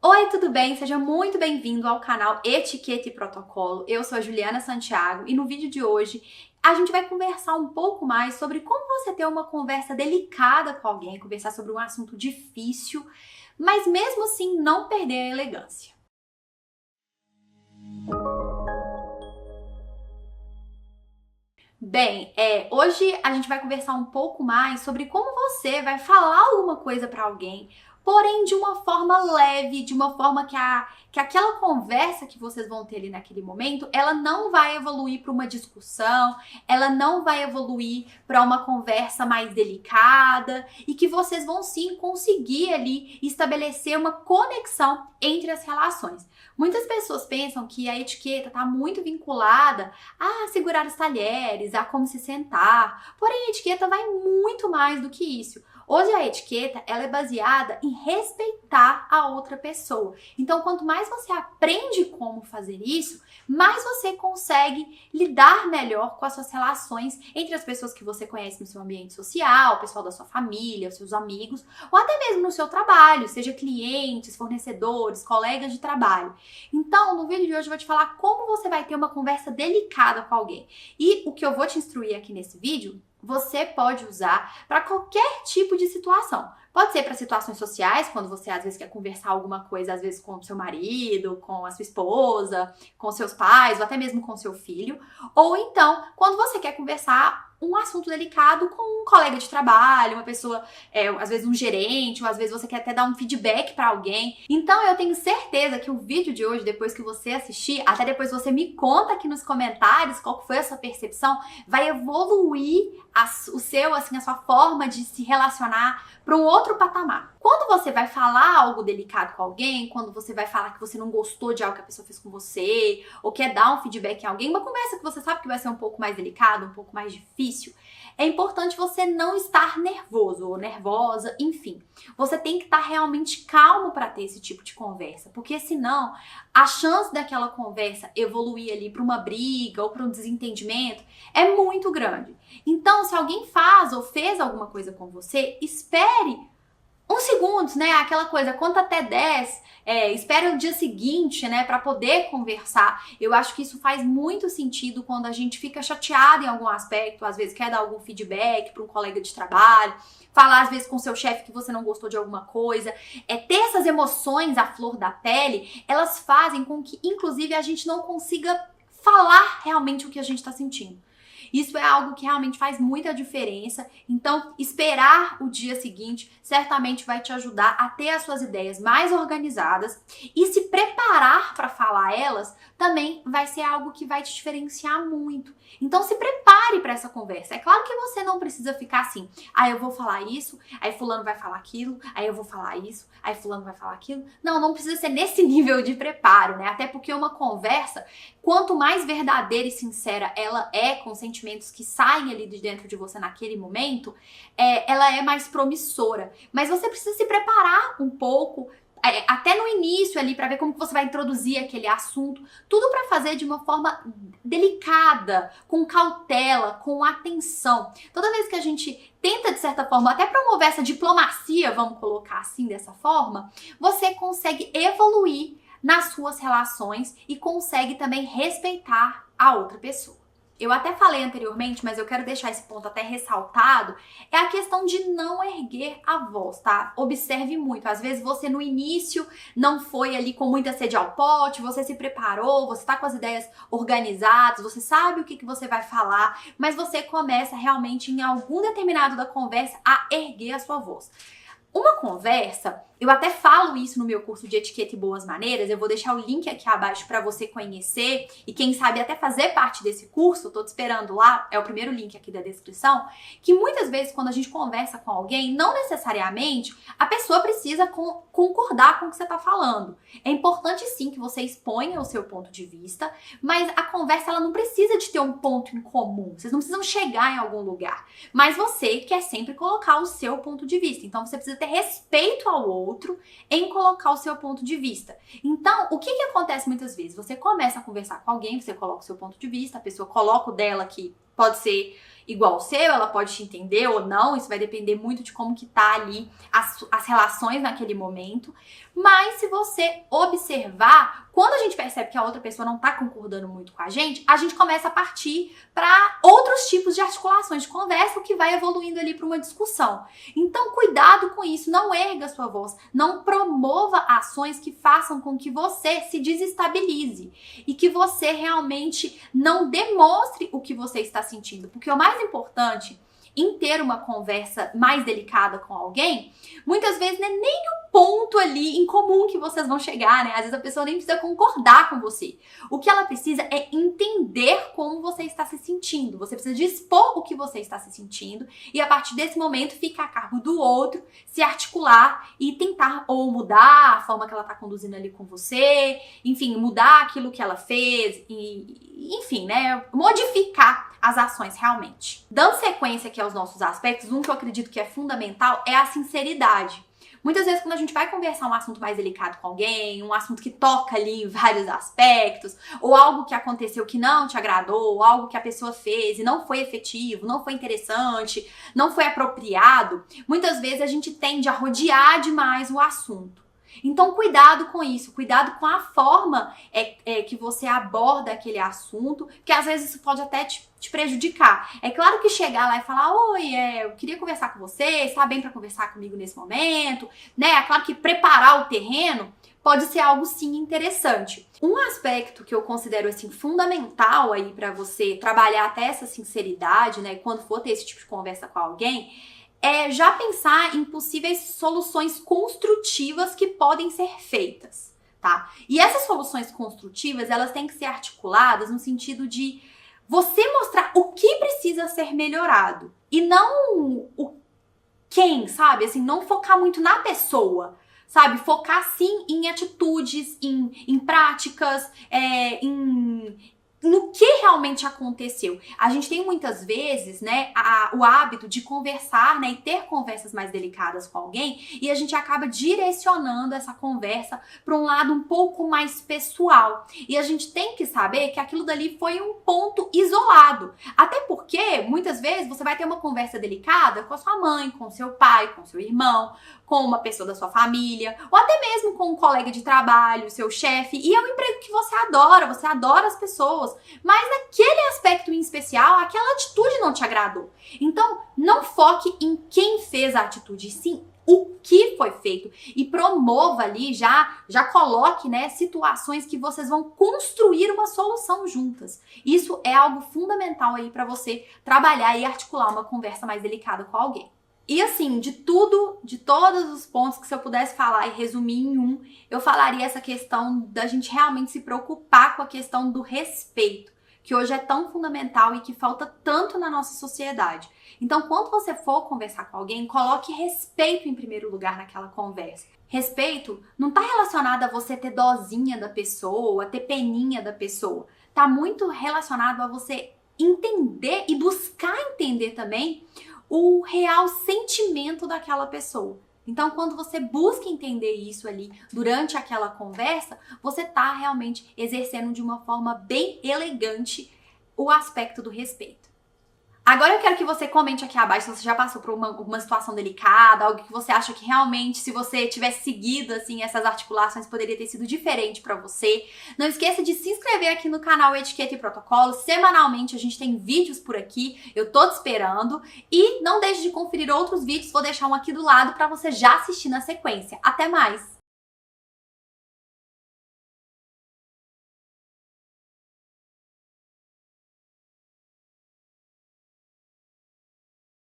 Oi, tudo bem? Seja muito bem-vindo ao canal Etiqueta e Protocolo. Eu sou a Juliana Santiago e no vídeo de hoje a gente vai conversar um pouco mais sobre como você ter uma conversa delicada com alguém, conversar sobre um assunto difícil, mas mesmo assim não perder a elegância. Bem, hoje a gente vai conversar um pouco mais sobre como você vai falar alguma coisa para alguém, porém de uma forma leve, de uma forma que aquela conversa que vocês vão ter ali naquele momento, ela não vai evoluir para uma discussão, ela não vai evoluir para uma conversa mais delicada e que vocês vão sim conseguir ali estabelecer uma conexão entre as relações. Muitas pessoas pensam que a etiqueta está muito vinculada a segurar os talheres, a como se sentar. Porém, a etiqueta vai muito mais do que isso. Hoje a etiqueta, ela é baseada em respeitar a outra pessoa. Então, quanto mais você aprende como fazer isso, mais você consegue lidar melhor com as suas relações entre as pessoas que você conhece no seu ambiente social, o pessoal da sua família, os seus amigos, ou até mesmo no seu trabalho, seja clientes, fornecedores, colegas de trabalho. Então, no vídeo de hoje eu vou te falar como você vai ter uma conversa delicada com alguém. E o que eu vou te instruir aqui nesse vídeo, você pode usar para qualquer tipo de situação. Pode ser para situações sociais, quando você às vezes quer conversar alguma coisa, às vezes com o seu marido, com a sua esposa, com seus pais, ou até mesmo com seu filho. Ou então, quando você quer conversar um assunto delicado com um colega de trabalho, uma pessoa, às vezes um gerente, ou às vezes você quer até dar um feedback para alguém. Então eu tenho certeza que o vídeo de hoje, depois que você assistir, até depois você me conta aqui nos comentários qual foi a sua percepção, vai evoluir a sua forma de se relacionar para um outro patamar. Quando você vai falar algo delicado com alguém, quando você vai falar que você não gostou de algo que a pessoa fez com você, ou quer dar um feedback em alguém, uma conversa que você sabe que vai ser um pouco mais delicada, um pouco mais difícil, é importante você não estar nervoso ou nervosa, enfim. Você tem que estar realmente calmo para ter esse tipo de conversa, porque senão a chance daquela conversa evoluir ali para uma briga ou para um desentendimento é muito grande. Então, se alguém faz ou fez alguma coisa com você, espere uns segundos, né? Aquela coisa, conta até 10, espera o dia seguinte, né? Pra poder conversar. Eu acho que isso faz muito sentido quando a gente fica chateado em algum aspecto, às vezes quer dar algum feedback para um colega de trabalho, falar às vezes com seu chefe que você não gostou de alguma coisa. Ter essas emoções à flor da pele, elas fazem com que, inclusive, a gente não consiga falar realmente o que a gente tá sentindo. Isso é algo que realmente faz muita diferença. Então, esperar o dia seguinte certamente vai te ajudar a ter as suas ideias mais organizadas e se preparar para falar elas também vai ser algo que vai te diferenciar muito. Então, se prepare para essa conversa. É claro que você não precisa ficar assim, eu vou falar isso, aí fulano vai falar aquilo, aí eu vou falar isso, aí fulano vai falar aquilo. Não precisa ser nesse nível de preparo, né? Até porque uma conversa, quanto mais verdadeira e sincera ela é, com sentimentos que saem ali de dentro de você naquele momento, ela é mais promissora. Mas você precisa se preparar um pouco, até no início ali, para ver como que você vai introduzir aquele assunto, tudo para fazer de uma forma delicada, com cautela, com atenção. Toda vez que a gente tenta, de certa forma, até promover essa diplomacia, vamos colocar assim, dessa forma, você consegue evoluir nas suas relações e consegue também respeitar a outra pessoa. Eu até falei anteriormente, mas eu quero deixar esse ponto até ressaltado, é a questão de não erguer a voz, tá? Observe muito, às vezes você no início não foi ali com muita sede ao pote, você se preparou, você tá com as ideias organizadas, você sabe o que você vai falar, mas você começa realmente em algum determinado da conversa a erguer a sua voz. Uma conversa, eu até falo isso no meu curso de Etiqueta e Boas Maneiras, eu vou deixar o link aqui abaixo para você conhecer e quem sabe até fazer parte desse curso, tô te esperando lá, é o primeiro link aqui da descrição, que muitas vezes quando a gente conversa com alguém, não necessariamente a pessoa precisa concordar com o que você tá falando. É importante sim que você exponha o seu ponto de vista, mas a conversa ela não precisa de ter um ponto em comum, vocês não precisam chegar em algum lugar, mas você quer sempre colocar o seu ponto de vista, então você precisa ter respeito ao outro em colocar o seu ponto de vista. Então, o que acontece muitas vezes? Você começa a conversar com alguém, você coloca o seu ponto de vista, a pessoa coloca o dela aqui pode ser igual ao seu, ela pode te entender ou não, isso vai depender muito de como que tá ali as relações naquele momento. Mas se você observar, quando a gente percebe que a outra pessoa não tá concordando muito com a gente começa a partir para outros tipos de articulações de conversa, o que vai evoluindo ali para uma discussão. Então, cuidado com isso, não erga sua voz, não promova ações que façam com que você se desestabilize e que você realmente não demonstre o que você está sentindo, porque o mais importante em ter uma conversa mais delicada com alguém, muitas vezes não é nem o ponto ali em comum que vocês vão chegar, né? Às vezes a pessoa nem precisa concordar com você. O que ela precisa é entender como você está se sentindo. Você precisa expor o que você está se sentindo e a partir desse momento fica a cargo do outro se articular e tentar ou mudar a forma que ela está conduzindo ali com você, enfim, mudar aquilo que ela fez e, enfim, né? Modificar as ações realmente. Dando sequência aqui aos nossos aspectos, um que eu acredito que é fundamental é a sinceridade. Muitas vezes quando a gente vai conversar um assunto mais delicado com alguém, um assunto que toca ali em vários aspectos, ou algo que aconteceu que não te agradou, ou algo que a pessoa fez e não foi efetivo, não foi interessante, não foi apropriado, muitas vezes a gente tende a rodear demais o assunto. Então, cuidado com isso, cuidado com a forma que você aborda aquele assunto, que às vezes isso pode até te prejudicar. É claro que chegar lá e falar, oi, eu queria conversar com você, está bem para conversar comigo nesse momento, né? É claro que preparar o terreno pode ser algo sim interessante. Um aspecto que eu considero assim fundamental aí para você trabalhar até essa sinceridade, né, quando for ter esse tipo de conversa com alguém, é já pensar em possíveis soluções construtivas que podem ser feitas, tá? E essas soluções construtivas, elas têm que ser articuladas no sentido de você mostrar o que precisa ser melhorado e não o quem, sabe? Assim, não focar muito na pessoa, sabe? Focar sim em atitudes, em práticas, no que realmente aconteceu. A gente tem muitas vezes, né, o hábito de conversar, né, e ter conversas mais delicadas com alguém e a gente acaba direcionando essa conversa para um lado um pouco mais pessoal. E a gente tem que saber que aquilo dali foi um ponto isolado. Até porque, muitas vezes, você vai ter uma conversa delicada com a sua mãe, com o seu pai, com o seu irmão, com uma pessoa da sua família, ou até mesmo com um colega de trabalho, seu chefe, e é um emprego que você adora as pessoas, mas naquele aspecto em especial, aquela atitude não te agradou. Então, não foque em quem fez a atitude, sim o que foi feito e promova ali, já coloque, né, situações que vocês vão construir uma solução juntas. Isso é algo fundamental aí para você trabalhar e articular uma conversa mais delicada com alguém. E assim, de todos os pontos que se eu pudesse falar e resumir em um, eu falaria essa questão da gente realmente se preocupar com a questão do respeito, que hoje é tão fundamental e que falta tanto na nossa sociedade. Então, quando você for conversar com alguém, coloque respeito em primeiro lugar naquela conversa. Respeito não está relacionado a você ter dosinha da pessoa, a ter peninha da pessoa. Está muito relacionado a você entender e buscar entender também o real sentimento daquela pessoa. Então, quando você busca entender isso ali durante aquela conversa, você está realmente exercendo de uma forma bem elegante o aspecto do respeito. Agora eu quero que você comente aqui abaixo se você já passou por uma situação delicada, algo que você acha que realmente, se você tivesse seguido assim essas articulações, poderia ter sido diferente pra você. Não esqueça de se inscrever aqui no canal Etiqueta e Protocolo. Semanalmente a gente tem vídeos por aqui, eu tô te esperando. E não deixe de conferir outros vídeos, vou deixar um aqui do lado pra você já assistir na sequência. Até mais!